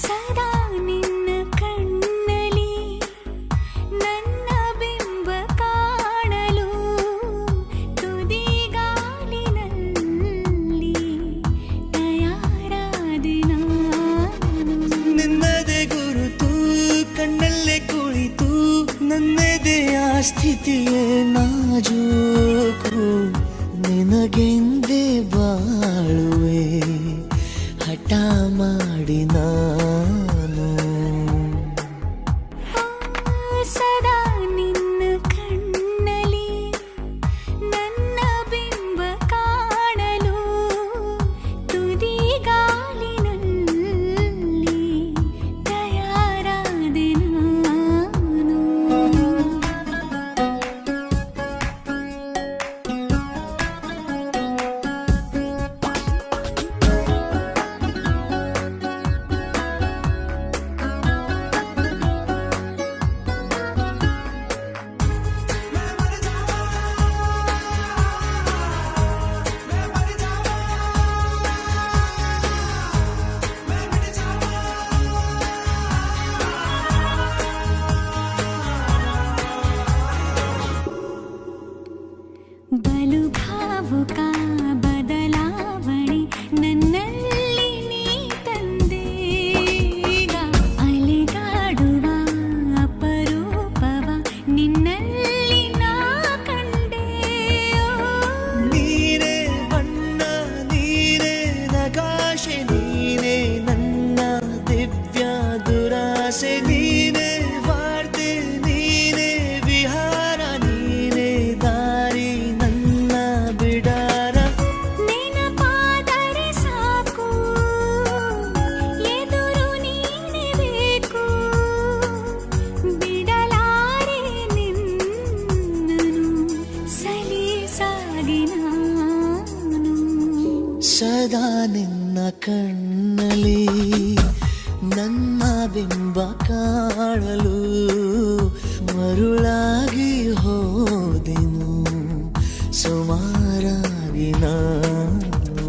ಸದಾ ನಿನ್ನ ಕಣ್ಣಲಿ ನನ್ನ ಬಿಂಬ ಕಾಣಲು ತುದಿಗಾಲಿನಲ್ಲಿ ತಯಾರಾದೆ ನಾನು. ನಿನ್ನದೇ ಗುರುತು ಕಣ್ಣಲ್ಲೇ ಕುಳಿತು ನನ್ನದೆಯ ಸ್ಥಿತಿಯೇ ನಾಜೂಕು ನಿನಗೆಂದೇ ಬಾಳುವೆ ಹಠ ಮಾಡಿ ನಾನು. ಸದಾ ನಿನ್ನ ಕಣ್ಣಲಿ ನನ್ನ ಬಿಂಬ ಕಾಣಲು ತುದಿಗಾಲಿನಲ್ಲಿ ತಯಾರಾದೆ ನಾನು. ಬಲು ಭಾವುಕ ಬದಲಾವಣೆ ನನ್ನಲ್ಲಿ ನೀ ತಂದೀಗ. ಅಲೆದಾಡುವ ಅಪರೂಪವ ನಿನ್ನಲ್ಲಿ ನಾ ಕಂಡೆ. ನೀನೇ ಬಣ್ಣ ನೀನೇ ನಗಾಶೆ ನೀನೇ ನನ್ನ ದಿವ್ಯ ದುರಾಸೆ ನೀನೇ ವಾರ್ತೆ ನೀನೇ ವಿಹಾರ ನೀನೇ ದಾರಿ ನನ್ನ ಬಿಡಾರ. ನೆನಪಾದರೆ ಸಾಕು ಎದುರು ನೀನೇ ಬೇಕು. ಬಿಡಲಾರೆ ನಿನ್ನನು ಸಲೀಸಾಗಿ ನಾನು. ಸದಾ ನಿನ್ನ ಕಣ್ಣಲಿ ನನ್ನ ಬಿಂಬ ಕಾಣಲು ಮರುಳಾಗಿ ಹೋದೆನು ಸುಮಾರಾಗಿ ನಾನು.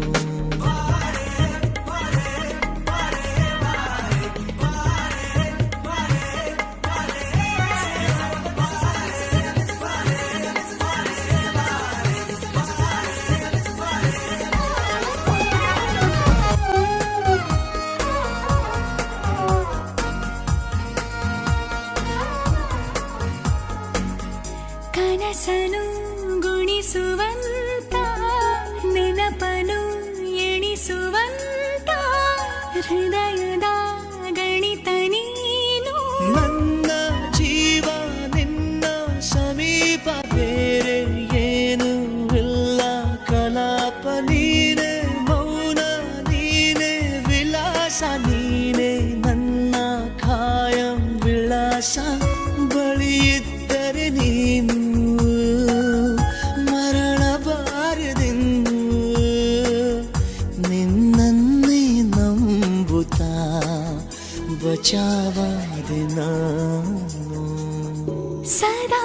ಕನಸನು ಗುಣಿಸುವಂತ ನೆನಪನು ಎಣಿಸುವಂತ ಹೃದಯದ ಗಣಿತ ನೀನು. ನನ್ನ ಜೀವ ನಿನ್ನ ಸಮೀಪ ಬೇರೆ ಏನು ಇಲ್ಲ ಕಲಾಪ ನೀನೇ ಮೌನ ನೀನೇ ವಿಲಾಸ ನೀನೇ ನನ್ನ ಖಾಯಂ ವಿಳಾಸ. ಬಳಿಯಿದ್ದರೆ ನೀನು ಮರಳಬಾರದೆಂದು ನಿನ್ನನ್ನೇ ನಂಬುತ್ತಾ ಬಚಾವಾದೆ ನಾನು. ಸದಾ